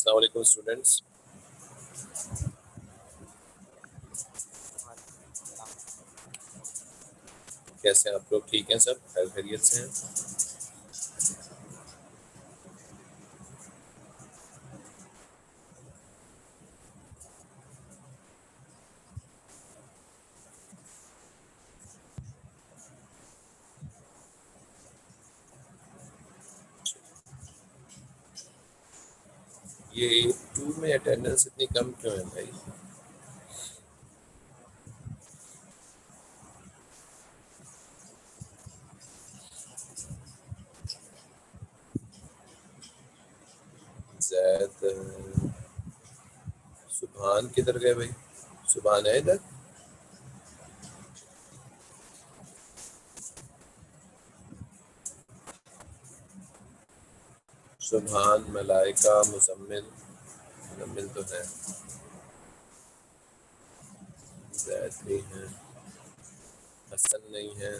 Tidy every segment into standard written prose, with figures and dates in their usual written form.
अस्सलाम वालेकुम स्टूडेंट्स। कैसे हैं आप लोग? ठीक हैं सब? खैर खैरियत से हैं? ये 2 में अटेंडेंस इतनी कम क्यों है भाई? जैद सुभान किधर गए भाई? सुभान है इधर? सुभान, मलाइका, मुजम्मिल। मुजम्मिल तो है। जैद नहीं है। हसन नहीं है।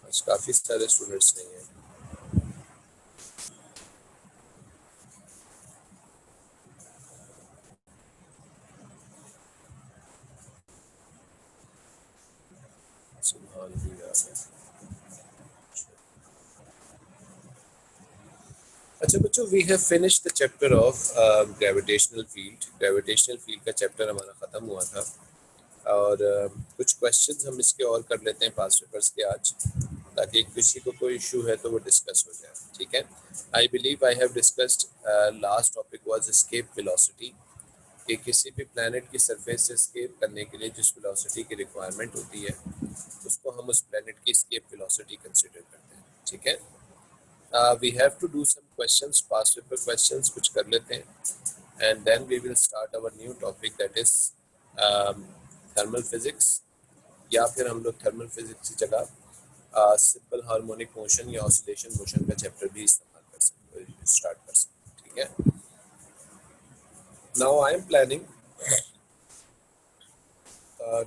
आज काफ़ी सारे स्टूडेंट्स नहीं हैं। सुभान भी आ गए। अच्छा बच्चों, we have finished the chapter of gravitational field. Gravitational field का चैप्टर हमारा ख़त्म हुआ था और कुछ क्वेश्चंस हम इसके और कर लेते हैं पास पेपर्स के आज, ताकि किसी को कोई इशू है तो वो डिस्कस हो जाए। ठीक है। I believe I have discussed, last topic was escape velocity, कि किसी भी प्लैनेट की सरफेस से एस्केप करने के लिए जिस वेलोसिटी की रिक्वायरमेंट होती है उसको हम उस प्लैनेट की एस्केप वेलोसिटी कंसिडर करते हैं। ठीक है। We have to do some questions, pass paper questions कुछ कर लेते हैं and then we will start our new topic that is thermal physics, या फिर हम लोग थर्मल फिजिक्स की जगह सिंपल हार्मोनिक मोशन या ऑसिलेशन मोशन का चैप्टर भी इस्तेमाल कर सकते, स्टार्ट कर सकते। ठीक है। Now I am planning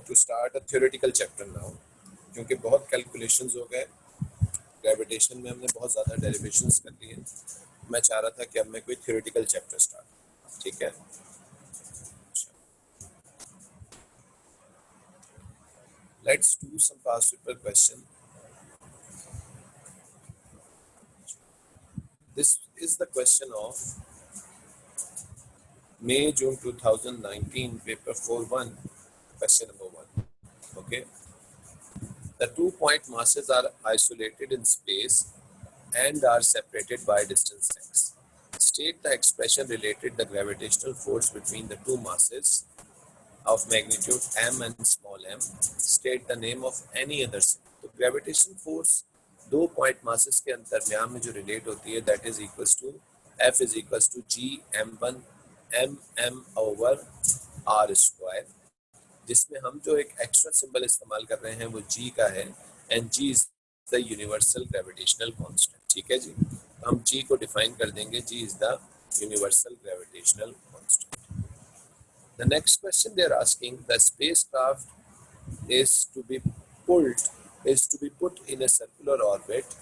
to start a theoretical chapter now, क्योंकि बहुत कैलकुलेशंस हो गए। ग्रेविटेशन में हमने बहुत ज़्यादा डेरिवेशंस कर लिए। मैं चाह रहा था कि अब मैं कोई थ्योरेटिकल चैप्टर स्टार्ट। ठीक है। Let's do some past paper question. This is the question of May June 2019 paper 4-1, question number 1. Okay. The 2-point masses are isolated in space and are separated by distance x. State the expression related the gravitational force between the two masses of magnitude m and small m. State the name of any other symbol. तो gravitation force 2 masses के अंतर्म्यान में जो relate होती है that is equals to F is equals to G m1 m over r square, जिसमें हम जो एक एक्स्ट्रा सिंबल इस्तेमाल कर रहे हैं वो G का है and G is the universal gravitational constant. ठीक है जी। तो हम G को डिफाइन कर देंगे, G is the universal gravitational constant. The next question they are asking, the spacecraft is to be pulled is to be put in a circular orbit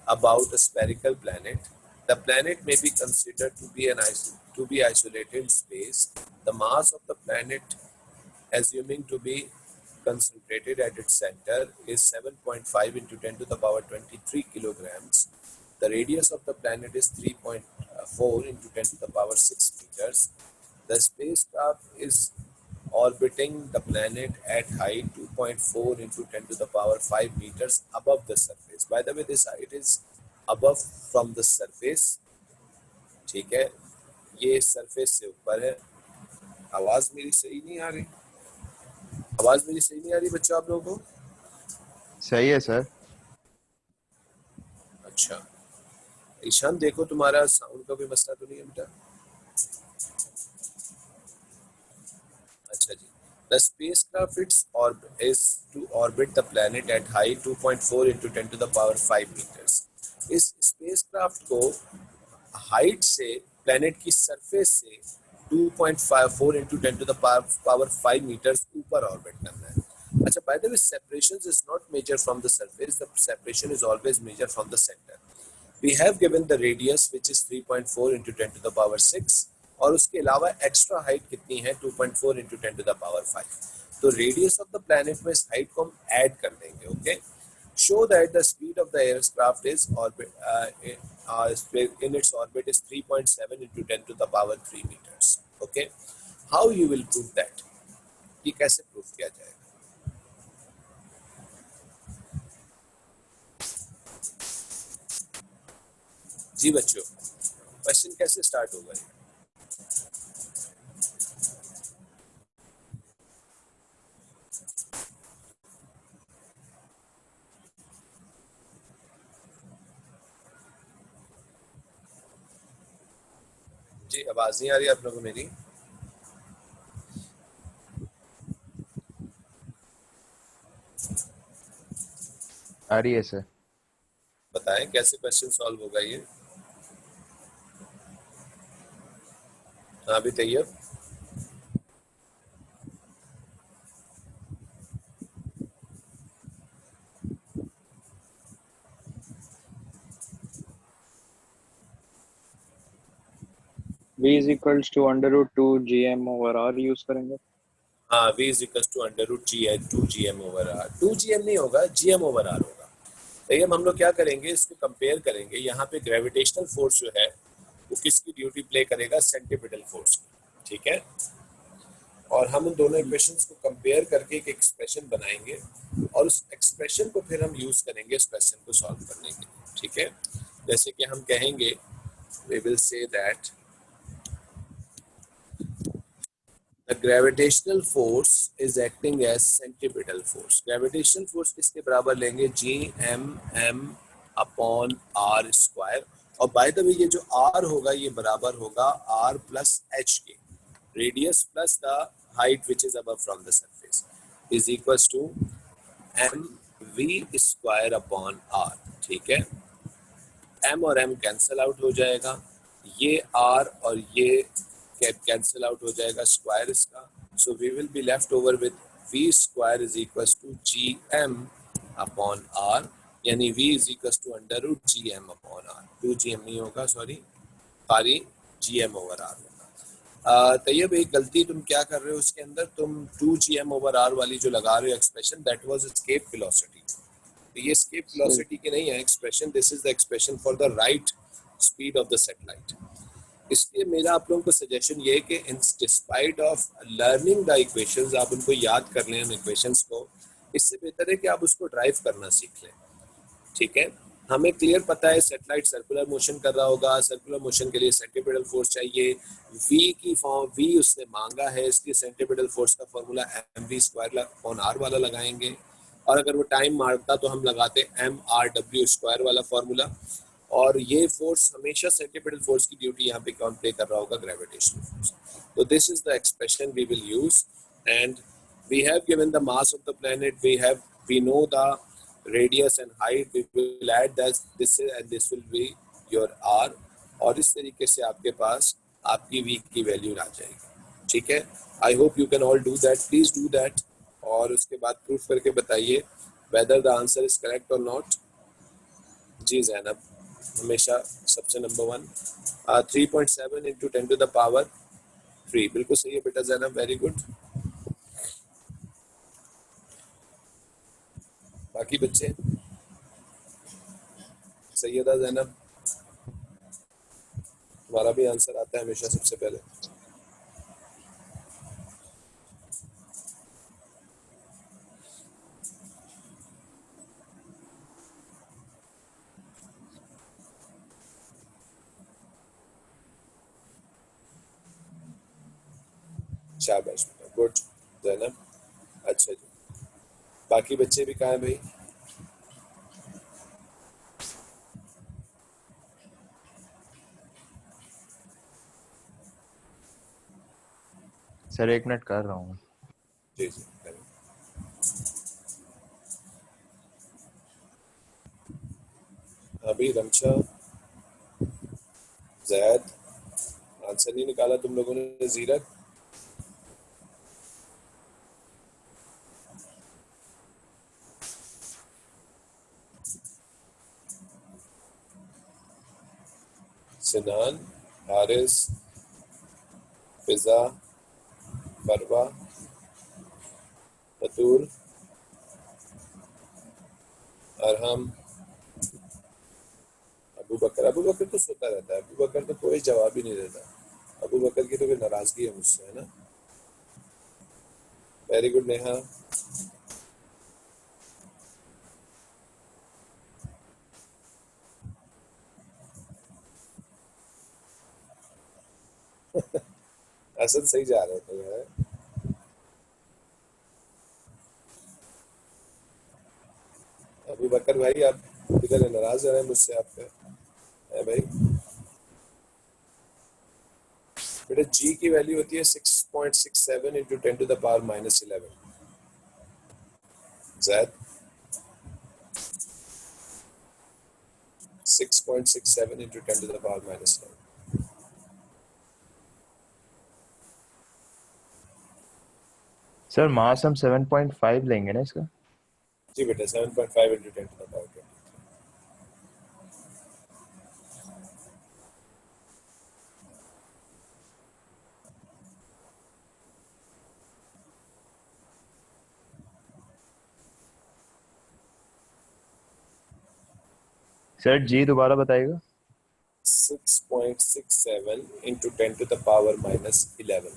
about a spherical planet. The planet may be considered to be isolated in space. The mass of the planet, assuming to be concentrated at its center, is 7.5 into 10 to the power 23 kilograms. The radius of the planet is 3.4 into 10 to the power 6 meters. The spacecraft is orbiting the planet at height 2.4 into 10 to the power 5 meters above the surface. By the way, this height is above from the surface. ठीक है, ये surface से ऊपर है। आवाज मेरी सही नहीं आ रही? आवाज मेरी सही नहीं आ रही बच्चों आप लोगों को? सही है सर। अच्छा ईशान, देखो तुम्हारा साउंड का कोई मसला तो नहीं है बेटा? अच्छा जी। The spacecraft is to orbit the planet at height 2.4 into 10 to the power 5 meters. इस spacecraft को हाइट से, प्लेनेट की सरफेस से 2.54 into 10 to the power 5 metres ऊपर ऑर्बिट करना है. अच्छा, by the way separation is not measure from the surface, the separation is always measure from the centre. We have given the radius which is 3.4 into 10 to the power 6 और उसके अलावा extra height कितनी है 2.4 into 10 to the power 5. तो radius of the planet में इस height को हम ऐड कर देंगे. Okay, show that the speed of the aircraft is in its orbit is 3.7 into 10 to the power 3 meters. Okay, how you will prove that? ये कैसे prove किया जाएगा? जी बच्चों, क्वेश्चन कैसे स्टार्ट होगा? जी, आवाज नहीं आ रही आप लोगों को मेरी? आ रही है सर. बताएं कैसे क्वेश्चन सॉल्व होगा ये? हाँ भी Tayyab. v is equals to under root 2 gm over r use करेंगे. हाँ, v is equals to under root g 2 gm over r. 2 gm नहीं होगा, gm over r होगा. तो हम लोग क्या करेंगे, इसको कंपेयर करेंगे. यहाँ पे ग्रेविटेशनल फोर्स जो है वो किसकी ड्यूटी प्ले करेगा? Centripetal force. ठीक है, और हम उन दोनों इक्वेशंस को कंपेयर करके एक एक्सप्रेशन बनाएंगे और उस एक्सप्रेशन को फिर हम यूज करेंगे इस क्वेश्चन को सॉल्व करने के लिए. ठीक है, जैसे कि हम कहेंगे, we will say that the gravitational force is acting as centripetal force. Gravitational force किसके बराबर लेंगे? Gmm upon r square. और बाय द वे ये जो r होगा ये बराबर होगा r plus h के. Radius plus the height which is above from the surface is equals to mv square upon r. ठीक है, m और m कैंसल आउट हो जाएगा, ये r और ये कैंसिल आउट हो जाएगा स्क्वायर इसका. So we will be left over with v square is equals to gm upon r, यानी v is equals to under root gm upon r. 2 gm नहीं होगा, सॉरी, खाली gm ओवर r होगा. तैयब, एक गलती तुम क्या कर रहे हो उसके अंदर, तुम 2 gm ओवर r वाली जो लगा रहे हो expression, that was escape velocity. तो ये एस्केप वेलोसिटी की नहीं है expression, this is the expression for the right speed of the satellite. इसलिए मेरा आप लोगों को सजेशन ये है कि in despite of learning the equations, आप उनको याद कर लें उन इक्वेशंस को. इससे बेहतर है कि आप उसको ड्राइव करना सीख लें. ठीक है, हमें क्लियर पता है सेटेलाइट सर्कुलर मोशन कर रहा होगा, सर्कुलर मोशन के लिए सेंट्रीपिटल फोर्स चाहिए. v की फॉर्म v उसने मांगा है, इसलिए सेंट्रीपिटल फोर्स का formula mv square upon r वाला लगाएंगे. और अगर वो टाइम मारता तो हम लगाते mrw स्क्वायर वाला फॉर्मूला. और ये फोर्स हमेशा सेंट्रीपिटल फोर्स की ड्यूटी यहाँ पे कौन प्ले कर रहा होगा? Gravitational force. तो this is the expression we will use and we have given the mass of the planet, we know the radius and height, we will add this and this will be your r, और इस तरीके से आपके पास आपकी v की value आ जाएगी. ठीक है, I hope you can all do that, please do that, और उसके बाद प्रूफ करके बताइए whether the answer is correct or not. जी जैनब, हमेशा सबसे number 1. 3.7 into 10 to the power 3, बिल्कुल सही है बेटा जैनब, वेरी गुड. बाकी बच्चे सैयदा जैनब, तुम्हारा भी आंसर आता है हमेशा सबसे पहले. शाबाश, गुड जैनब, अच्छा जी. बाकी बच्चे भी कहाँ हैं भाई? सर 1 मिनट कर रहा हूँ. जी जी, करें. अभी रमशा, जैद, आंसर नहीं निकाला तुम लोगों ने। जीरक, सिनान, हारिस, फिजा, फरवा, बतूल, अरहम, अबू बकर। अबू बकर तो सोता रहता है, अबू बकर तो कोई जवाब ही नहीं देता। अबू बकर की तो कोई नाराजगी है मुझसे, है ना। Very good Neha. असद सही जा रहे थे यार। अबू बकर भाई आप किधर नाराज रहे हैं मुझसे आपका, है भाई। बेटा जी की वैल्यू होती है 6.67 इंटू 10⁻⁻11। जैद, 6.67 इंटू 10⁻⁻11। सर मास हम 7.5 लेंगे ना इसका। जी बेटा 7.5 इंटू 10⁻20। सर जी दोबारा बताइएगा। 6.67 इंटू 10⁻⁻11।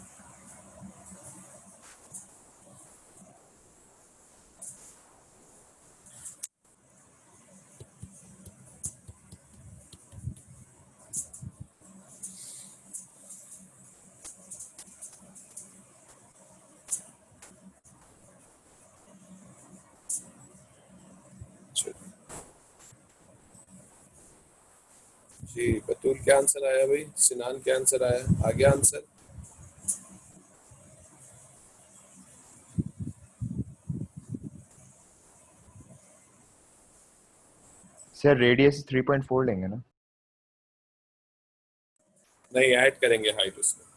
जी बतूल क्या आंसर आया भाई, सिनान क्या आंसर आया, आ गया आंसर। सर रेडियस 3.4 लेंगे ना। नहीं, ऐड करेंगे हाइट उसमें।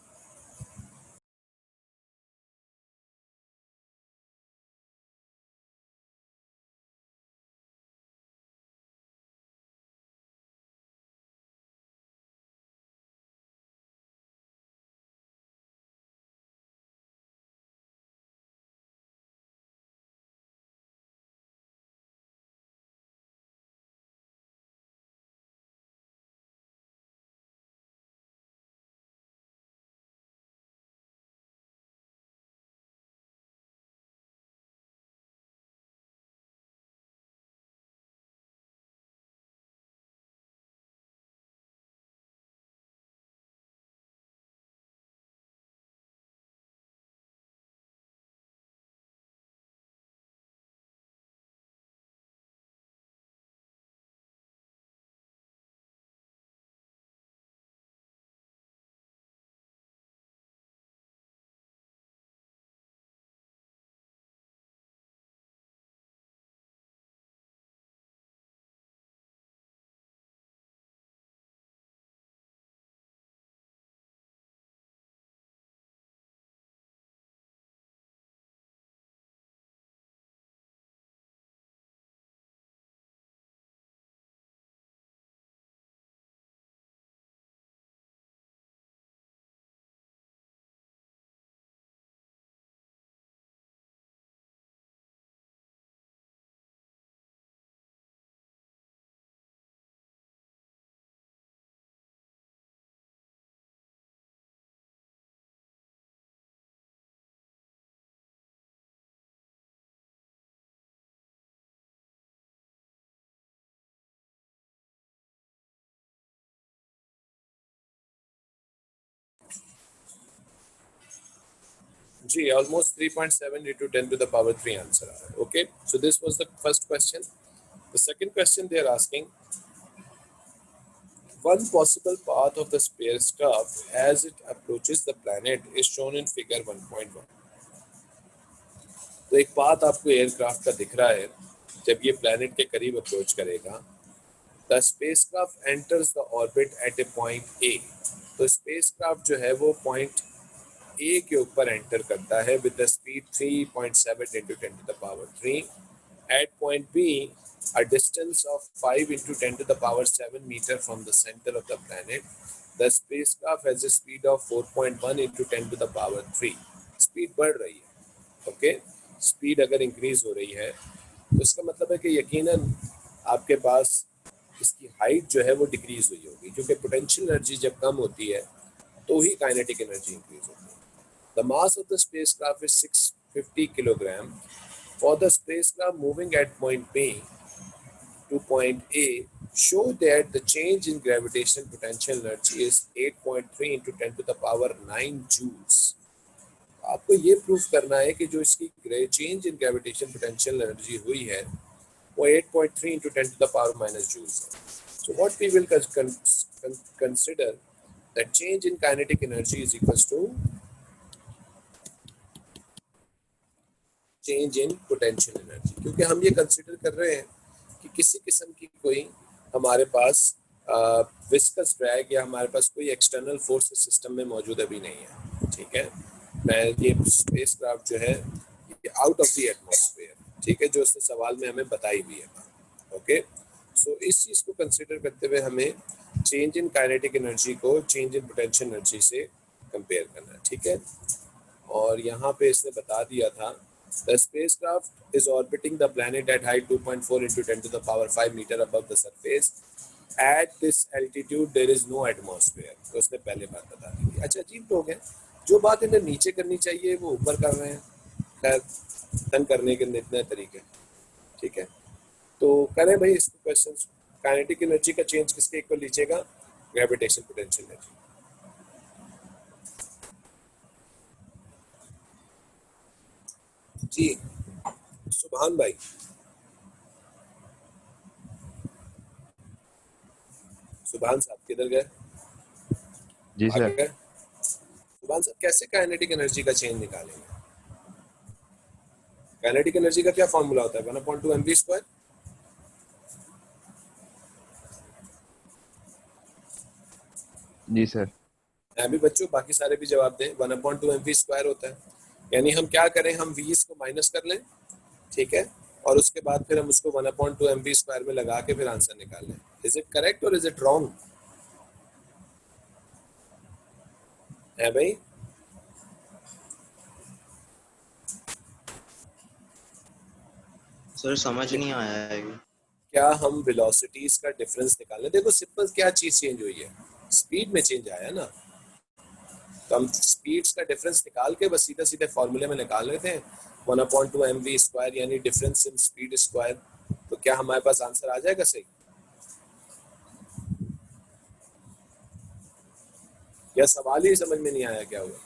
जी almost 3.7 into 10 to the power 3 answer. Okay, so this was the first question. The second question they are asking, one possible path of the spacecraft as it approaches the planet is shown in figure 1.1. तो एक path आपको aircraft का दिख रहा है जब ये planet के करीब अप्रोच करेगा, the spacecraft enters the orbit at a point A. तो स्पेसक्राफ्ट जो है वो पॉइंट ए के ऊपर एंटर करता है with the speed 3.7 into 10 to the power 3 at point B, a distance of 5 into 10 to the power 7 meter from the center of the planet. The spacecraft has a speed of 4.1 into 10 to the power 3. Speed बढ़ रही है, okay. Speed अगर increase हो रही है तो इसका मतलब है कि यकीनन आपके पास इसकी हाइट जो है वो डिक्रीज हुई होगी, क्योंकि पोटेंशियल एनर्जी जब कम होती है तो ही काइनेटिक एनर्जी इंक्रीज होती है। The mass of the spacecraft is 650 kilogram. For the spacecraft moving at point B to point A, show that the change in gravitational potential energy is 8.3 into 10 to the power 9 joules. आपको ये proof करना है कि जो इसकी change in gravitation potential energy हुई है वो 8.3 into 10 to the power minus joules है. So what we will consider that change in kinetic energy is equals to change in potential energy, क्योंकि हम ये कंसिडर कर रहे हैं कि किसी किस्म की कोई हमारे पास विस्कस ड्रैग या हमारे पास कोई एक्सटर्नल फोर्स सिस्टम में मौजूद अभी नहीं है, ठीक है। मैं ये स्पेसक्राफ्ट जो है ये आउट ऑफ द एटमॉस्फेयर, ठीक है, जो उसने सवाल में हमें बताई भी है, ओके। सो इस चीज़ को कंसिडर करते हुए हमें चेंज इन काइनेटिक एनर्जी को चेंज इन पोटेंशियल एनर्जी से कंपेयर करना है, ठीक है। और यहाँ पे इसने बता दिया था the spacecraft is orbiting the planet at height 2.4 into 10 to the power 5 meter above the surface. At this altitude there is no atmosphere. तो उसने पहले बात बता दी थी। अच्छा, अजीब लोग हैं, जो बात इन्हें नीचे करनी चाहिए वो ऊपर कर रहे हैं। खैर, तंग करने के इतने तरीके, ठीक है। तो करें भाई इसको क्वेश्चन। काइनेटिक एनर्जी का चेंज किसके इक्वल लीजिएगा? Gravitation potential energy. जी सुभान भाई, सुभान साहब किधर गए? जी आ सर। गए। सुभान साहब कैसे काइनेटिक एनर्जी का चेंज निकालेंगे? काइनेटिक एनर्जी का क्या फॉर्मूला होता है? 1/2 mv²। जी सर। अभी बच्चों बाकी सारे भी जवाब दें। 1/2 mv² होता है। यानी हम क्या करें, हम v को माइनस कर लें, ठीक है, और उसके बाद फिर हम उसको 1/2 mv² में लगा के फिर आंसर निकाल लें। इज इट करेक्ट और इज इट रॉन्ग? है भाई? सर समझ नहीं आया है। क्या हम वेलोसिटीज का डिफरेंस निकालें? देखो सिंपल, क्या चीज चेंज हुई है? स्पीड में चेंज आया ना, तो हम स्पीड्स का डिफरेंस निकाल के बस सीधा सीधे फॉर्मूले में निकाल रहे थे 1/2 mv² यानी डिफरेंस इन स्पीड स्क्वायर। तो क्या हमारे पास आंसर आ जाएगा सही? या सवाल ही समझ में नहीं आया क्या हुआ?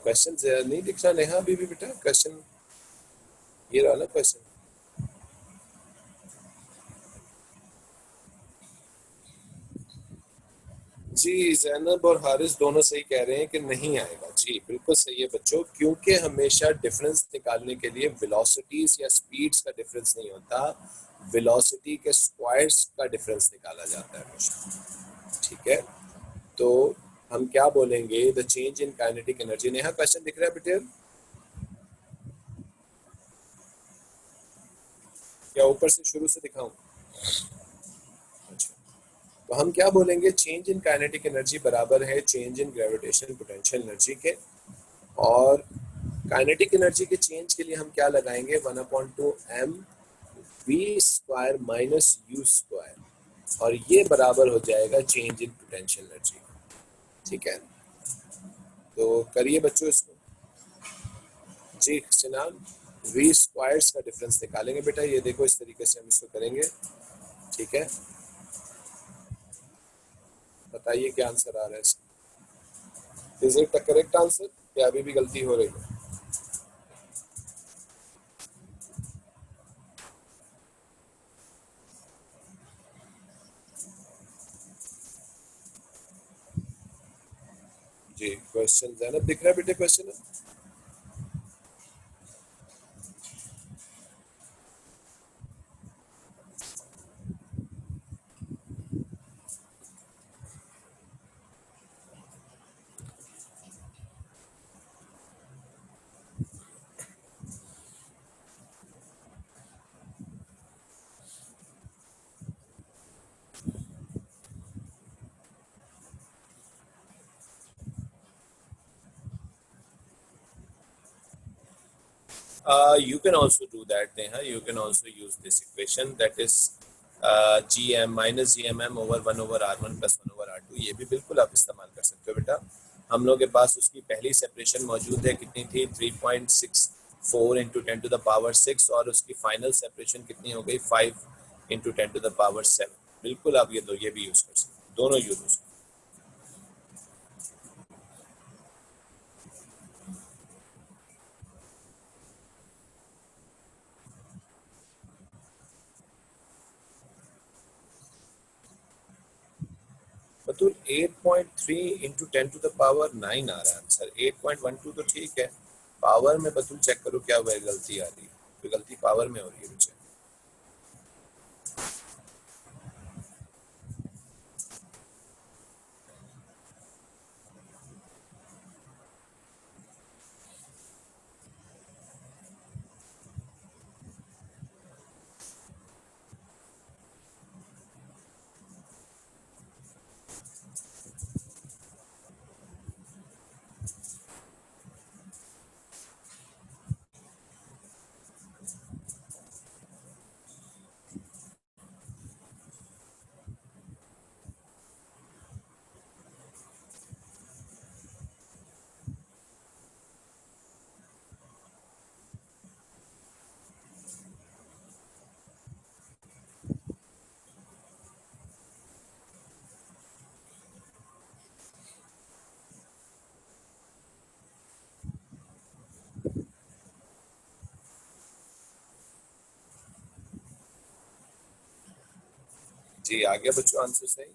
क्वेश्चन नहीं दिख रहा नेहा अभी भी बेटा। क्वेश्चन ये रहा ना क्वेश्चन। जी जैनब और हारिस दोनों सही कह रहे हैं कि नहीं आएगा। जी बिल्कुल सही है बच्चों, क्योंकि हमेशा डिफरेंस निकालने के लिए वेलोसिटीज या स्पीड्स का डिफरेंस नहीं होता, वेलोसिटी के स्क्वायर्स का डिफरेंस निकाला जाता है हमेशा, ठीक है। तो हम क्या बोलेंगे? The change in kinetic energy. Neha question दिख रहा है बेटे? या ऊपर से शुरू से दिखाऊं? अच्छा, तो हम क्या बोलेंगे? चेंज इन काइनेटिक एनर्जी बराबर है change in gravitational potential energy के, और काइनेटिक एनर्जी के चेंज के लिए हम क्या लगाएंगे? 1/2 mv² माइनस u², और ये बराबर हो जाएगा चेंज इन पोटेंशियल एनर्जी, ठीक है। तो करिए बच्चों इसको। जी सिनान, v² का डिफरेंस निकालेंगे बेटा। ये देखो इस तरीके से हम इसको करेंगे, ठीक है। बताइए क्या आंसर आ रहा है इसका? Is it the correct answer या अभी भी गलती हो रही है? जी क्वेश्चन जैनब दिख रहा है बेटे? Question You can also do that, Neha. You can also use this equation, that is gm minus gmm over 1 over r1 plus 1 over r2. ये भी बिल्कुल आप इस्तेमाल कर सकते हो बेटा. हम लोग के पास उसकी पहली सेपरेशन मौजूद है, कितनी थी 3.64 इंटू 10 टू द पावर 6, और उसकी फाइनल सेपरेशन कितनी हो गई 5 इंटू 10 टू द पावर 7. बिल्कुल आप ये भी यूज कर सकते हो, दोनों यूज हो सकते. बतूल 8.3 इंटू 10 टू द पावर 9 आ रहा है आंसर. 8.12 तो ठीक है. पावर में बतूल चेक करो क्या वह गलती आ रही है. तो गलती पावर में हो रही है मुझे. जी आ गया बच्चों आंसर सही.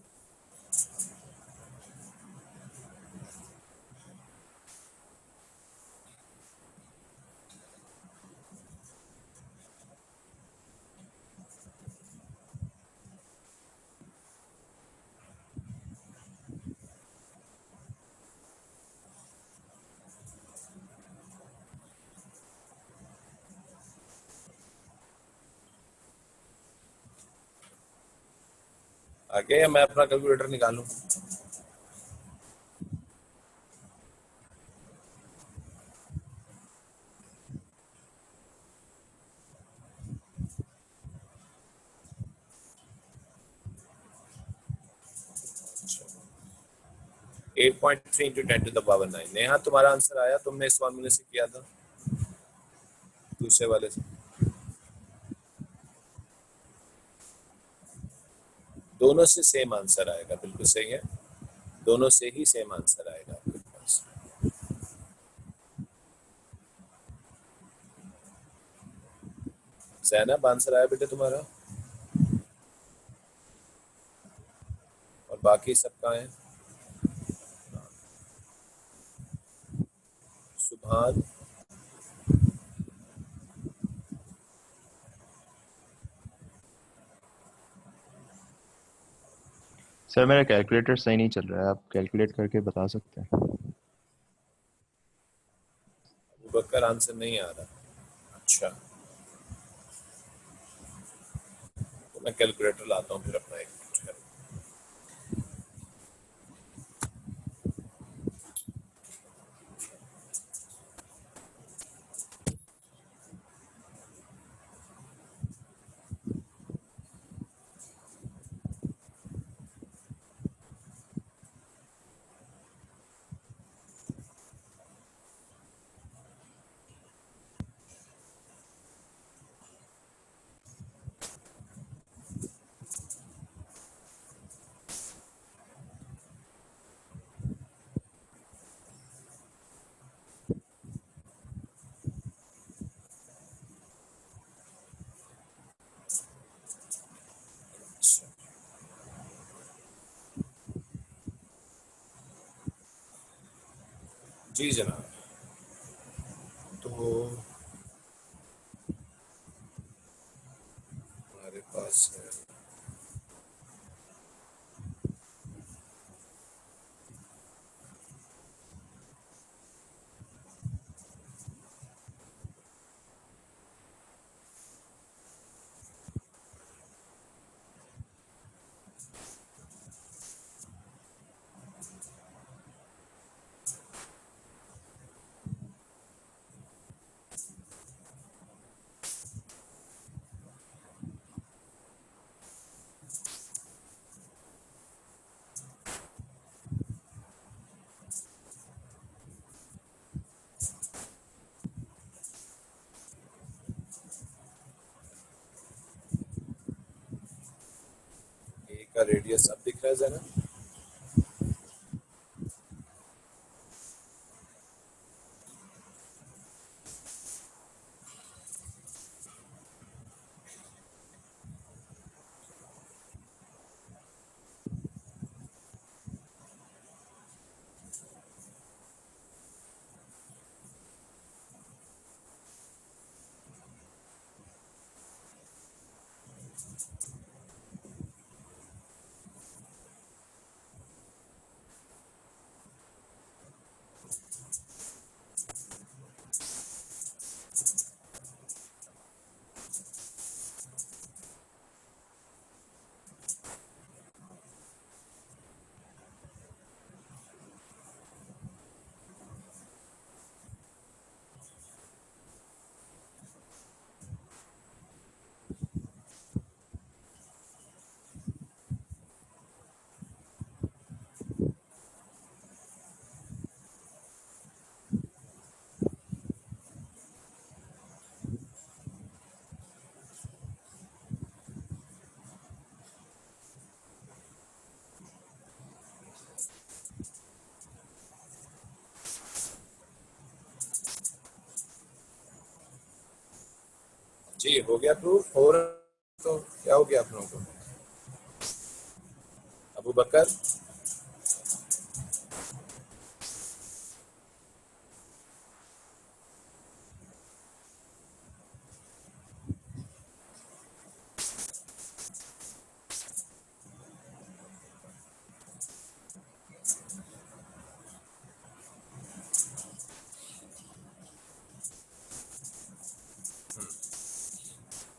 आ गया या मैं अपना कैलकुलेटर निकालूं? अच्छा 8.3 into 10 to the power 9. Neha तुम्हारा आंसर आया, तुमने इस फॉर्मूले से किया था दूसरे वाले से. दोनों से सेम आंसर आएगा. बिल्कुल सही है, दोनों से ही सेम आंसर आएगा आपके पास. जैनब आंसर आया बेटे तुम्हारा, और बाकी सबका है. सुभान, सर मेरा कैलकुलेटर सही नहीं चल रहा है, आप कैलकुलेट करके बता सकते हैं? अबू बकर आंसर नहीं आ रहा. अच्छा तो मैं कैलकुलेटर लाता हूँ फिर अपना एक मिनट. अच्छा जी जनाब. तो हमारे पास है का रेडियस अब दिख रहा है जरा? जी हो गया प्रूफ? हो रहा तो क्या हो गया आप लोगों को? अबू बकर,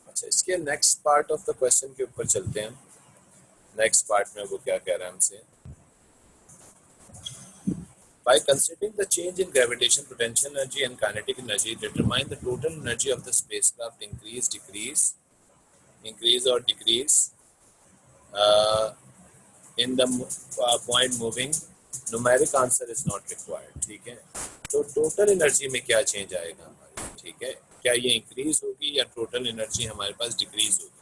अच्छा इसके next part of the question के ऊपर चलते हैं। नेक्स्ट पार्ट में वो क्या कह रहा है हमसे? By considering the change in gravitation, potential energy and kinetic energy, determine the total energy of the spacecraft increase, decrease, increase or decrease in the point moving. Numeric answer is not required. ठीक है, तो total energy में क्या change आएगा हमारी? ठीक है, क्या ये इंक्रीज होगी या टोटल एनर्जी हमारे पास डिक्रीज होगी?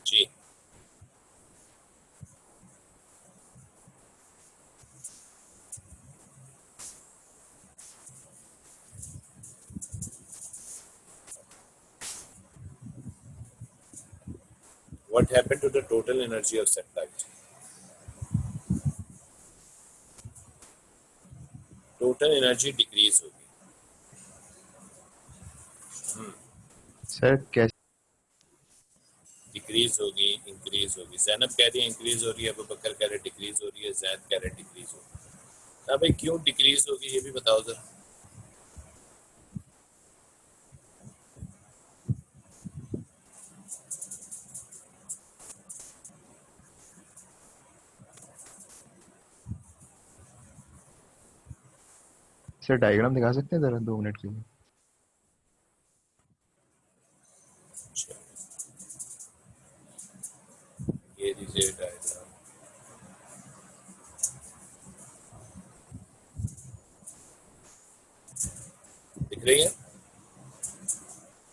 जी what happened to the total energy of satellite? Total energy decrease होगी। सर कैसे? डिक्रीज होगी, इंक्रीज होगी। जैनब कह रही है इंक्रीज हो रही है, अबू बकर कह रहे डिक्रीज हो रही है, जैद कह रहे डिक्रीज हो रही है। अब भाई क्यों डिक्रीज होगी ये भी बताओ जरा। सर डायग्राम दिखा सकते हैं जरा 2 मिनट के लिए? ये दीजिए डायग्राम। दिख रही है?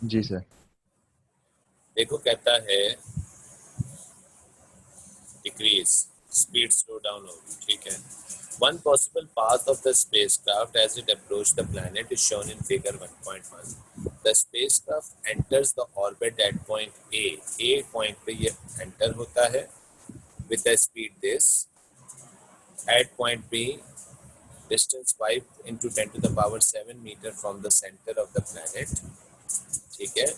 जी सर। देखो कहता है डिक्रीज, स्पीड स्लो डाउन होगी। ठीक है, one possible path of the spacecraft as it approached the planet is shown in figure 1.1. The spacecraft enters the orbit at point A. A point पे ये enter होता है with a speed this. At point B, distance 5 into 10 to the power 7 meter from the center of the planet. ठीक है,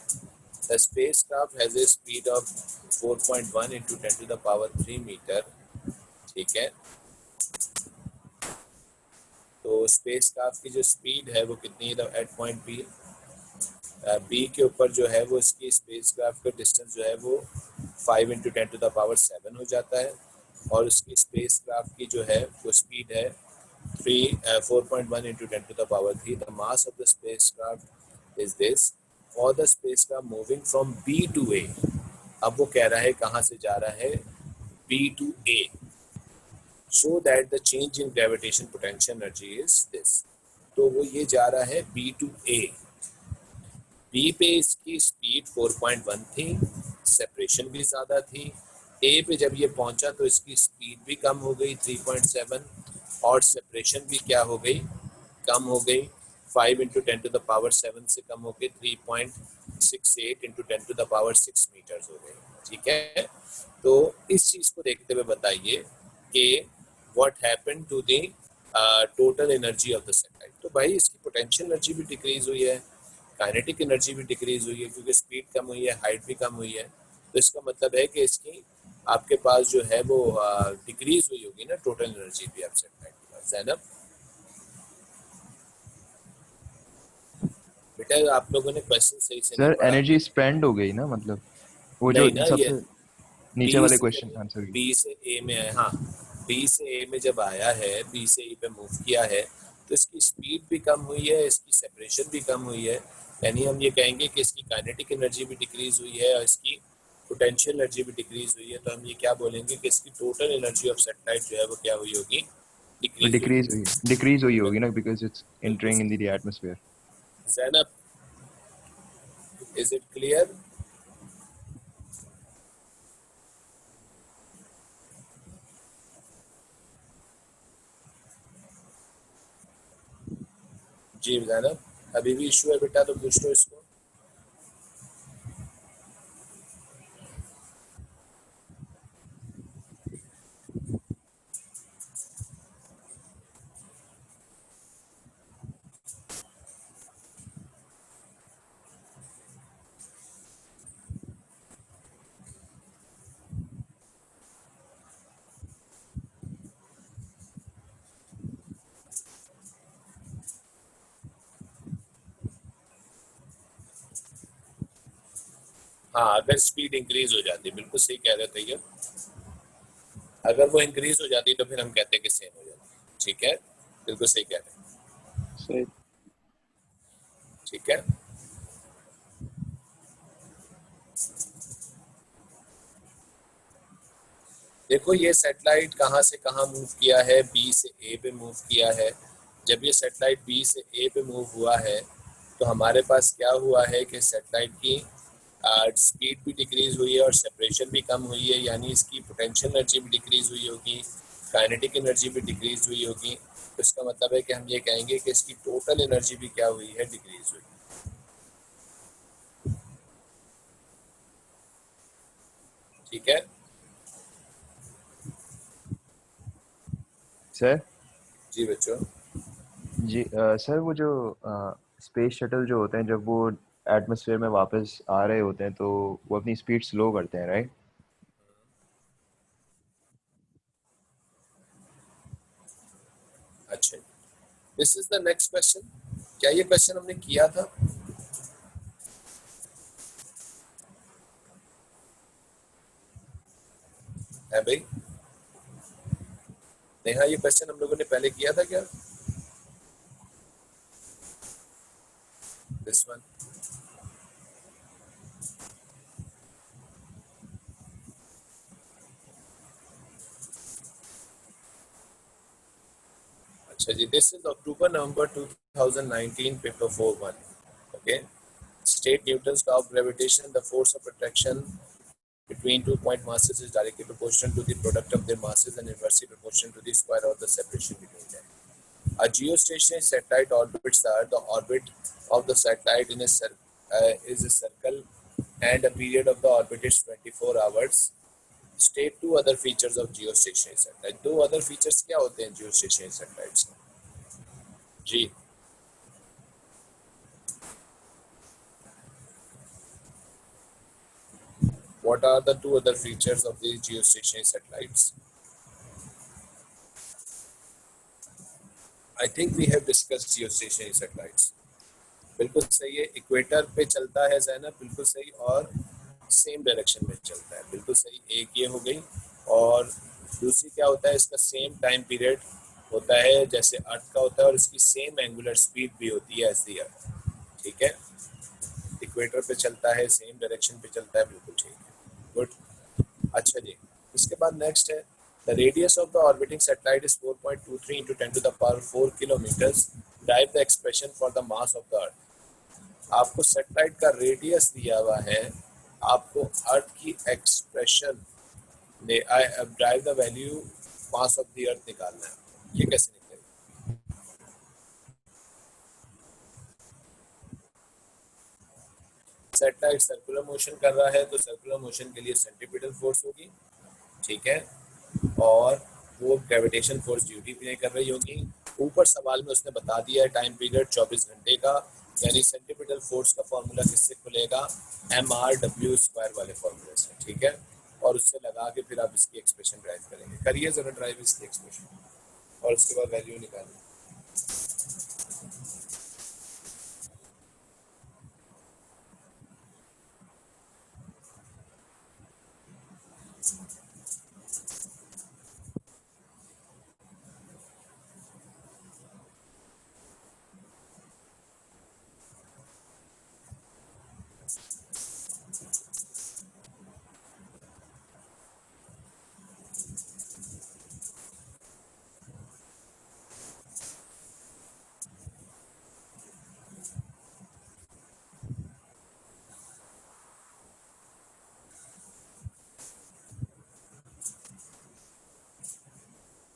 the spacecraft has a speed of 4.1 into 10 to the power 3 meter. ठीक है, तो spacecraft की जो speed है वो कितनी है एट पॉइंट बी? बी के ऊपर जो है वो इसकी स्पेसक्राफ्ट का डिस्टेंस जो है वो 5 इंटू 10 टू द पावर 7 हो जाता है, और उसकी स्पेसक्राफ्ट की जो है वो स्पीड है 4.1 into 10 to the power 3। The mass of the spacecraft is this और the spacecraft moving from B to A. अब वो कह रहा है कहाँ से जा रहा है? B to A. So that the change in gravitation potential energy is this. तो वो ये जा रहा है B to A। B पे इसकी स्पीड 4.1 थी, सेपरेशन भी ज़्यादा थी। ए पे जब ये पहुंचा तो इसकी स्पीड भी कम हो गई 3.7 और सेपरेशन भी क्या हो गई, कम हो गई। 5 इंटू 10⁻⁷ से कम होकर 3.68 इंटू 10⁻⁶ मीटर्स हो गई। ठीक है, तो इस चीज को देखते हुए बताइए कि what happen to the total energy of the satellite. तो भाई इसकी पोटेंशियल एनर्जी भी डिक्रीज हुई है, काइनेटिक एनर्जी भी डिक्रीज हुई है, क्योंकि स्पीड कम हुई है, हाइट भी कम हुई है। तो इसका मतलब है कि इसकी आपके पास जो है वो डिक्रीज हुई होगी ना टोटल एनर्जी भी आप सैटेलाइट के पास। ज़ैनब बेटा आप लोगों ने क्वेश्चन सही से नहीं सर पढ़ा। एनर्जी स्पेंड हो गई ना, मतलब वो जो नहीं ना, ये सबसे नीचे बी वाले से क्वेश्चन आंसर की। बी से ए में है, हाँ बी से ए में जब आया है, बी से ए पे मूव किया है, तो इसकी स्पीड भी कम हुई है, इसकी सेपरेशन भी कम हुई है। यानी हम ये कहेंगे कि इसकी काइनेटिक एनर्जी भी डिक्रीज हुई है और इसकी पोटेंशियल एनर्जी भी डिक्रीज हुई है। तो हम ये क्या बोलेंगे कि इसकी टोटल एनर्जी ऑफ सैटेलाइट जो है वो क्या हुई होगी, वो डिक्रीज हुई होगी। डिक्रीज हुई होगी बिल्कुल ना, बिकॉज इट्स बिल्कुल एंटरिंग इन सही। The atmosphere. Zainab is it clear? जी ज़ैनब, अभी भी इशू है बेटा तो पूछ लो इसको। हाँ, अगर स्पीड इंक्रीज हो जाती, बिल्कुल सही कह रहे थे ये। अगर वो इंक्रीज हो जाती तो फिर हम कहते कि सेम हो जाती। ठीक है, बिल्कुल सही कह रहे हैं। सही। ठीक है, देखो ये सैटेलाइट कहाँ से कहाँ मूव किया है, बी से ए पे मूव किया है। जब ये सैटेलाइट बी से ए पे मूव हुआ है तो हमारे पास क्या हुआ है कि सैटेलाइट की स्पीड भी डिक्रीज हुई है और सेपरेशन भी कम हुई है, यानी इसकी पोटेंशियल एनर्जी भी डिक्रीज हुई होगी, काइनेटिक एनर्जी भी डिक्रीज हुई होगी। तो इसका मतलब है कि हम ये कहेंगे कि इसकी टोटल एनर्जी भी क्या हुई है, डिक्रीज हुई। ठीक है सर जी बच्चों। जी सर वो जो स्पेस शटल जो होते हैं, जब वो एटमॉस्फेयर में वापस आ रहे होते हैं तो वो अपनी स्पीड स्लो करते हैं, राइट? अच्छा, this is the next question. क्या ये क्वेश्चन हमने किया था? है भाई नेहा, ये क्वेश्चन हम लोगों ने पहले किया था क्या? This one. अच्छा जी, this is October November 2019 paper 4-1। Okay, state Newton's law of gravitation, the force of attraction between two point masses is directly proportional to the product of their masses and inversely proportional to the square of the separation between them. A geostationary satellite orbits the Earth. The orbit of the satellite is a circle, and a period of the orbit is 24 hours. State two other features of geostationary satellite. दो other features क्या होते हैं geostationary satellites? Ji, what are the two other features of these geostationary satellites? I think we have discussed geostationary satellites. बिल्कुल सही है, equator पे चलता है ज़ैनब, बिल्कुल सही, और सेम डायरेक्शन में चलता है, बिल्कुल सही। एक ये हो गई, और दूसरी क्या होता है, इसका सेम टाइम पीरियड होता है जैसे अर्थ का होता है, और इसकी सेम एंगुलर स्पीड भी होती है एज द अर्थ। ठीक है, इक्वेटर पे चलता है, सेम डायरेक्शन पे चलता है, बिल्कुल ठीक है, गुड। अच्छा जी, इसके बाद नेक्स्ट है, the radius of the orbiting satellite is 4.23 into 10⁴ kilometres. Drive the expression for the mass of the earth. आपको सैटेलाइट का रेडियस दिया हुआ है, आपको अर्थ की expression drive the value mass of the earth निकालना है, ये कैसे निकलेगा? सैटेलाइट सर्कुलर मोशन कर रहा है तो सर्कुलर मोशन के लिए सेंट्रीपिटल फोर्स होगी, ठीक है, और वो ग्रेविटेशन फोर्स ड्यूटी प्ले कर रही होगी। ऊपर सवाल में उसने बता दिया है टाइम पीरियड 24 घंटे का, यानी सेंट्रीपिटल फोर्स का फॉर्मूला किससे खुलेगा? mr/w² वाले फॉर्मूले से, ठीक है, और उससे लगा के फिर आप इसकी एक्सप्रेशन ड्राइव करेंगे। करिए जरा ड्राइव इसकी एक्सप्रेशन और उसके बाद वैल्यू निकालिए।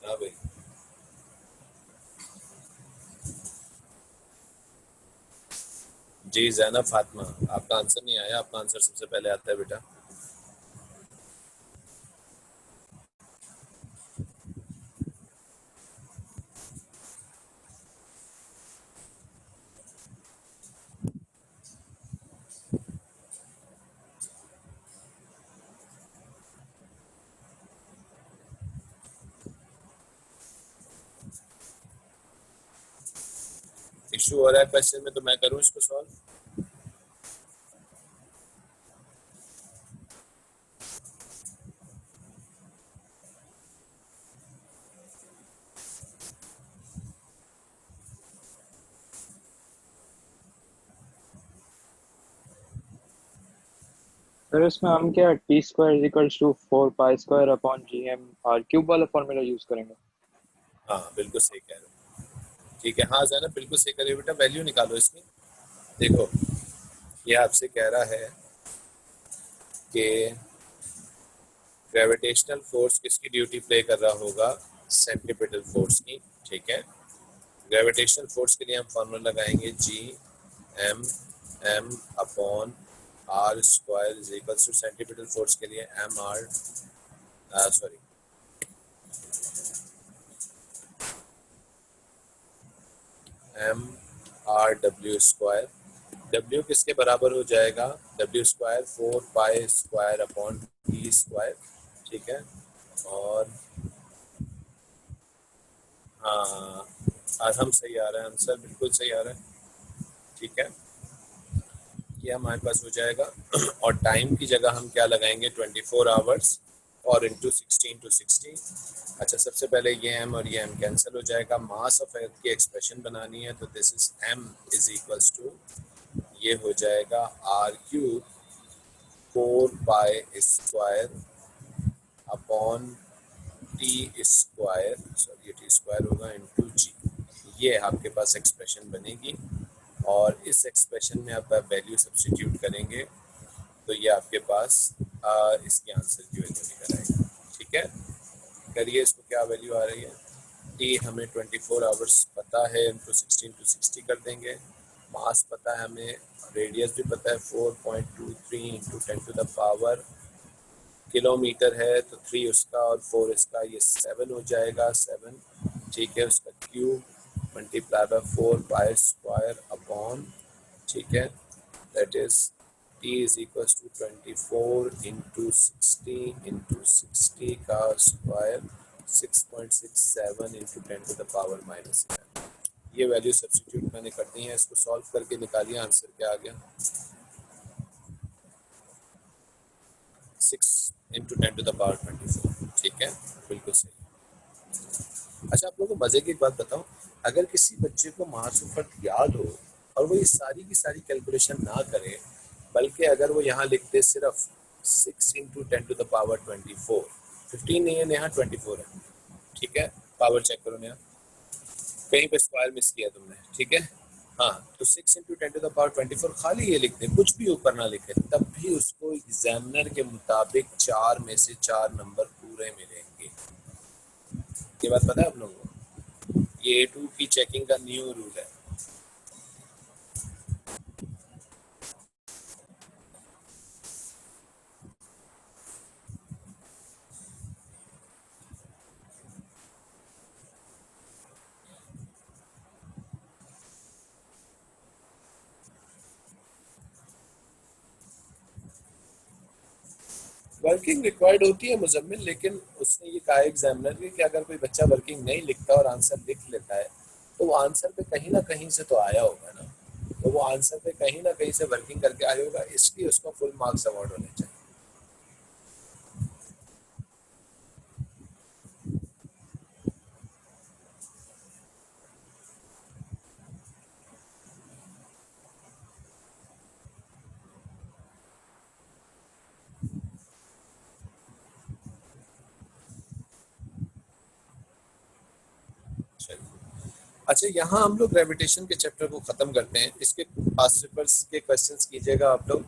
हाँ भाई, जी जैनब फातिमा, आपका आंसर नहीं आया, आपका आंसर सबसे पहले आता है बेटा। इशू हो रहा है क्वेश्चन में तो मैं करूं इसको सॉल्व? सर इसमें हम क्या t² 4 π² अपॉन gm r³ वाला फॉर्मूला यूज करेंगे? हाँ बिल्कुल सही कह रहे हो, ठीक है। हाँ जैनब बिल्कुल सही कह रही हो बेटा, वैल्यू निकालो इसकी। देखो ये आपसे कह रहा है कि ग्रेविटेशनल फोर्स किसकी ड्यूटी प्ले कर रहा होगा? सेंट्रीपिटल फोर्स की, ठीक है। ग्रेविटेशनल फोर्स के लिए हम फॉर्मूला लगाएंगे Gm upon r² is equals to centripetal force के लिए mr/w²। W किसके बराबर हो जाएगा? w² 4 π² अपॉन t², ठीक है। और हाँ आज हम सही आ रहा है, आंसर बिल्कुल सही आ रहा है, ठीक है। ये हमारे पास हो जाएगा और टाइम की जगह हम क्या लगाएंगे? 24 आवर्स और इंटू 16 अच्छा सबसे पहले ये m और ये m कैंसिल हो जाएगा। मास ऑफ अर्थ की एक्सप्रेशन बनानी है तो this is m is equals to, ये हो जाएगा r³ 4 π² अपॉन t², सॉरी ये t² होगा इंटू g। ये आपके पास एक्सप्रेशन बनेगी और इस एक्सप्रेशन में आप वैल्यू सब्स्टिट्यूट करेंगे तो ये आपके पास इसके आंसर की वैल्यू निकल आएगी, ठीक है। करिए इसको, क्या वैल्यू आ रही है? टी हमें 24 आवर्स पता है, इंटू 16 कर देंगे। मास पता है हमें, रेडियस भी पता है 4.23 इंटू 10⁻, किलोमीटर है तो 3 उसका और 4 इसका, ये 7 हो जाएगा, 7, ठीक है। उसका क्यूब मल्टीप्लाई बाय 4 π² अपॉन, ठीक है, that is t is equals to 24 into 60 का स्क्वायर 6.67 इंटू 10⁻⁻⁻। ये वैल्यू सब्स्टिट्यूट मैंने कर दी है, इसको सॉल्व करके निकालिए, आंसर क्या आ गया? 6 इंटू 10⁻24, ठीक है, बिल्कुल सही। अच्छा आप लोगों को मजे की एक बात बताऊं, अगर किसी बच्चे को मास ऑफ अर्थ याद हो और वो ये सारी की सारी कैलकुलेशन ना करे, बल्कि अगर वो यहाँ लिख दे सिर्फ 6 इंटू 10⁻24, 15 नहीं है यहाँ 24 है, ठीक है। पावर चेक करो यहाँ, कहीं पे स्क्वायर मिस किया तुमने, ठीक है। हाँ तो 6 इंटू 10⁻24 खाली ये लिख दे, कुछ भी ऊपर ना लिखे, तब भी उसको एग्जामिनर के मुताबिक 4 में से 4 नंबर पूरे मिलेंगे। ये बात पता है आप लोगों को? ये A2 की चेकिंग का न्यू रूल है। वर्किंग रिक्वायर्ड होती है मुजम्मिल, लेकिन उसने ये कहा एग्जामिनर ने कि अगर कोई बच्चा वर्किंग नहीं लिखता और आंसर लिख लेता है तो वो आंसर पे कहीं ना कहीं से तो आया होगा ना, तो वो आंसर पे कहीं ना कहीं से वर्किंग करके आया होगा, इसलिए उसको फुल मार्क्स अवार्ड होने चाहिए। अच्छा, यहाँ हम लोग ग्रेविटेशन के चैप्टर को खत्म करते हैं। इसके पास पेपर्स के क्वेश्चंस कीजिएगा आप लोग।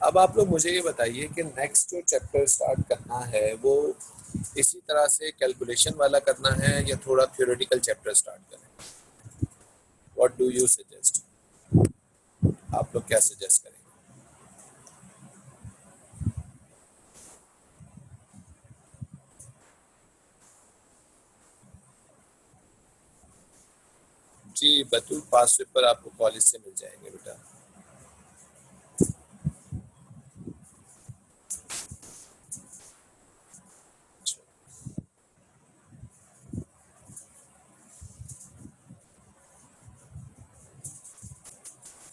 अब आप लोग मुझे ये बताइए कि नेक्स्ट जो चैप्टर स्टार्ट करना है वो इसी तरह से कैलकुलेशन वाला करना है या थोड़ा थ्योरेटिकल चैप्टर स्टार्ट करें? What do you suggest? आप लोग क्या सजेस्ट करेंगे? जी बतूल, पास पेपर आपको कॉलेज से मिल जाएंगे बेटा।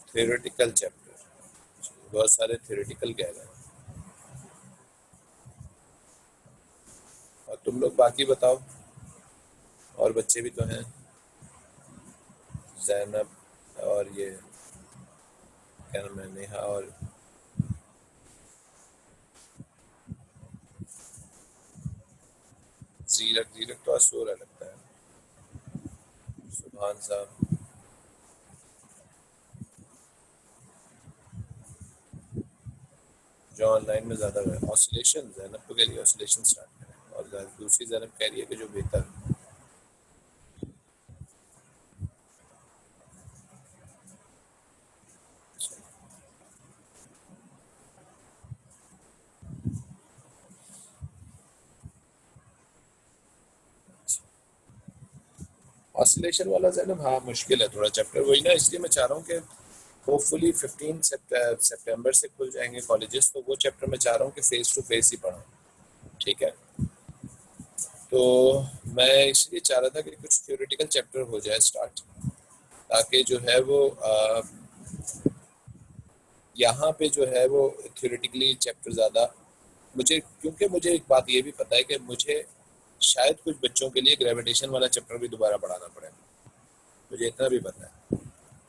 थ्योरेटिकल चैप्टर, बहुत सारे थ्योरेटिकल कह रहे हैं। और तुम लोग बाकी बताओ, और बच्चे भी तो हैं, जैनब और ये क्या नाम है, नेहा और जीरक। जीरक तो आज सो रहा लगता है। सुभान साहब, जो ऑनलाइन में ज़्यादा है ऑसिलेशन। जैनब तो कह रही है ऑसिलेशन स्टार्ट करें, और दूसरी जैनब कह रही है कि जो बेहतर। ऑसिलेशन वाला जैनब, हाँ मुश्किल है थोड़ा चैप्टर, वही ना, इसलिए मैं चाह रहा हूँ कि होपफुली 15 सितंबर से खुल जाएंगे कॉलेजेस, तो वो चैप्टर मैं चाह रहा हूँ कि फेस टू फेस ही पढ़ाऊँ। ठीक है, तो मैं इसलिए चाह रहा था कि कुछ थ्योरेटिकल चैप्टर हो जाए स्टार्ट, ताकि जो है वो यहाँ पे जो है वो थ्योरेटिकली चैप्टर ज़्यादा मुझे, क्योंकि मुझे एक बात ये भी पता है कि मुझे शायद कुछ बच्चों के लिए ग्रेविटेशन वाला चैप्टर भी दोबारा पढ़ाना पड़ेगा, मुझे इतना भी पता है।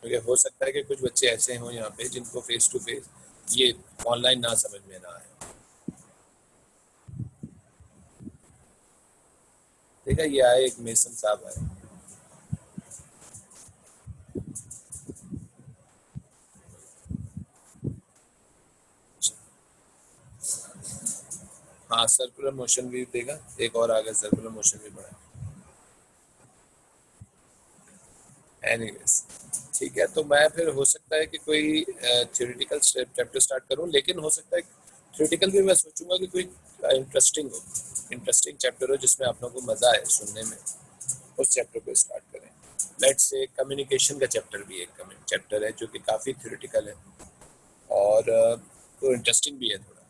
क्योंकि हो सकता है कि कुछ बच्चे ऐसे हों यहाँ पे जिनको फेस टू फेस ये ऑनलाइन ना समझ में ना आए। देखा, ये आए एक मेसन साहब आए। हाँ, सर्कुलर मोशन भी देगा, एक और आ गया सर्कुलर मोशन भी पढ़ा। एनीवेज, ठीक है, तो मैं फिर हो सकता है कि कोई थ्योरेटिकल चैप्टर स्टार्ट करूं, लेकिन हो सकता है थ्योरेटिकल भी मैं सोचूंगा कि कोई इंटरेस्टिंग हो, इंटरेस्टिंग चैप्टर हो जिसमें आप लोगों को मजा आए सुनने में, उस चैप्टर को स्टार्ट करें। लेट्स से कम्युनिकेशन का चैप्टर भी एक चैप्टर है जो कि काफ़ी थ्योरेटिकल है और तो इंटरेस्टिंग भी है थोड़ा।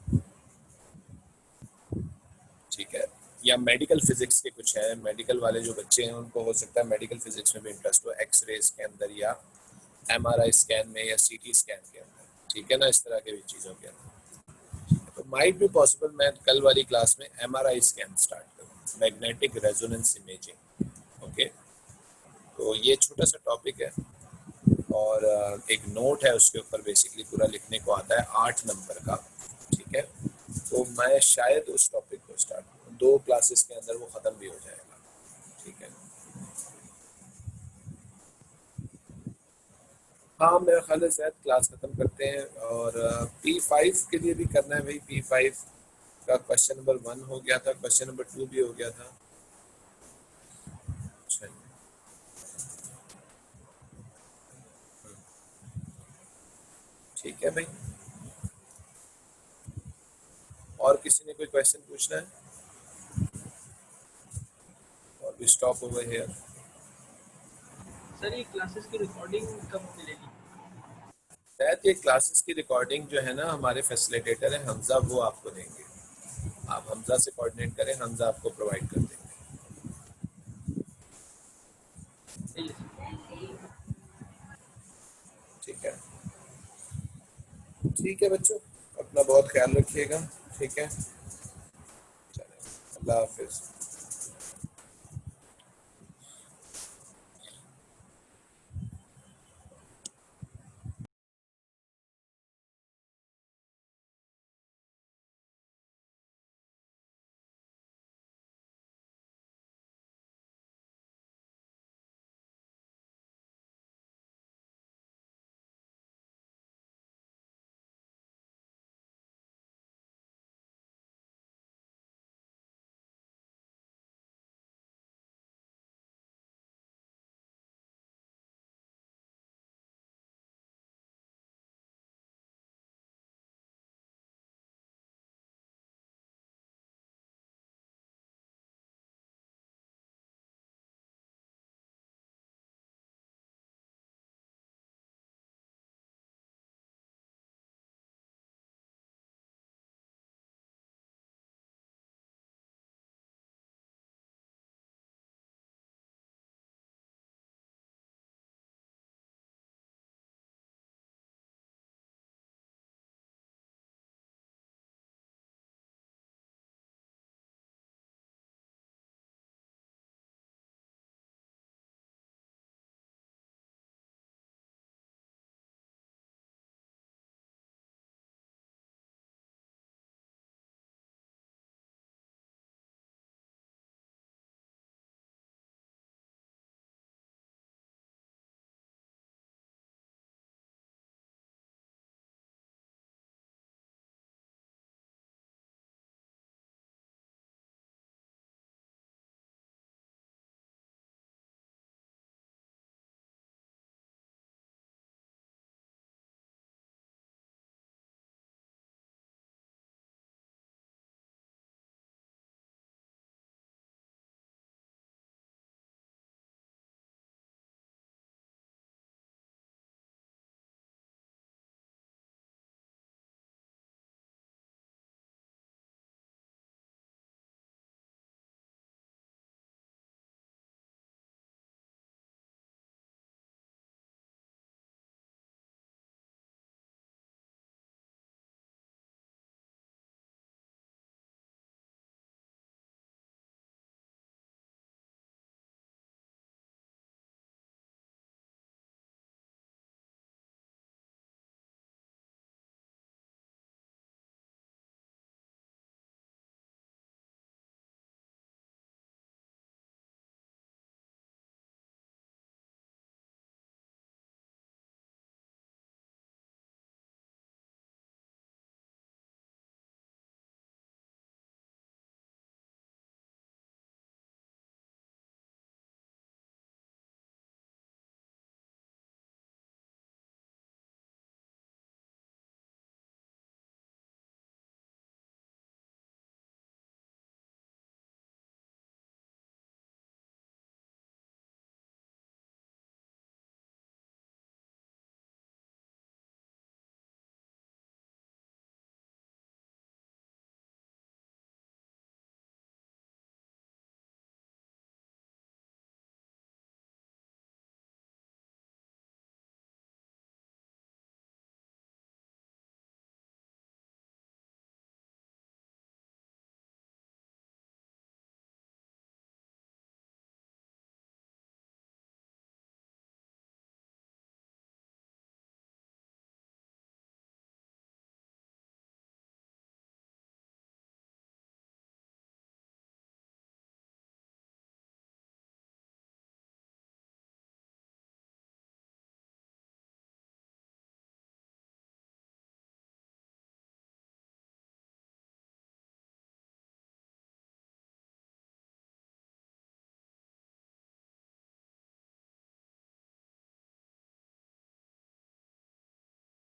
ठीक है, या मेडिकल फिजिक्स के कुछ है, मेडिकल वाले जो बच्चे हैं उनको हो सकता है मेडिकल फिजिक्स में भी इंटरेस्ट हो, एक्सरेज के अंदर या एमआरआई स्कैन में या सीटी स्कैन के अंदर, ठीक है ना, इस तरह के भी चीज़ों के अंदर। तो माइट भी पॉसिबल मैं कल वाली क्लास में एमआरआई स्कैन स्टार्ट करूँ, मैग्नेटिक रेजोनेंस इमेजिंग। ओके, तो ये छोटा सा टॉपिक है और एक नोट है उसके ऊपर, बेसिकली पूरा लिखने को आता है 8 नंबर का। ठीक है, तो मैं शायद उस टॉपिक को स्टार्ट करूँ, 2 क्लासेस के अंदर वो ख़त्म भी हो जाएगा। ठीक है, हाँ मेरा ख्याल है शायद क्लास ख़त्म करते हैं, और P5 के लिए भी करना है भाई, P5 का क्वेश्चन नंबर 1 हो गया था, क्वेश्चन नंबर 2 भी हो गया था। अच्छा, ठीक है भाई। और किसी ने कोई क्वेश्चन पूछना है? और भी स्टॉप ओवर हियर। सर ये क्लासेस की रिकॉर्डिंग कब मिलेगी? शायद ये क्लासेस की रिकॉर्डिंग जो है ना, हमारे फैसिलिटेटर है हमजा, वो आपको देंगे। आप हमजा से कोऑर्डिनेट करें, हमजा आपको प्रोवाइड कर देंगे। ठीक है, ठीक है बच्चों, अपना बहुत ख्याल रखिएगा। ठीक है, चलें, अल्लाह हाफिज।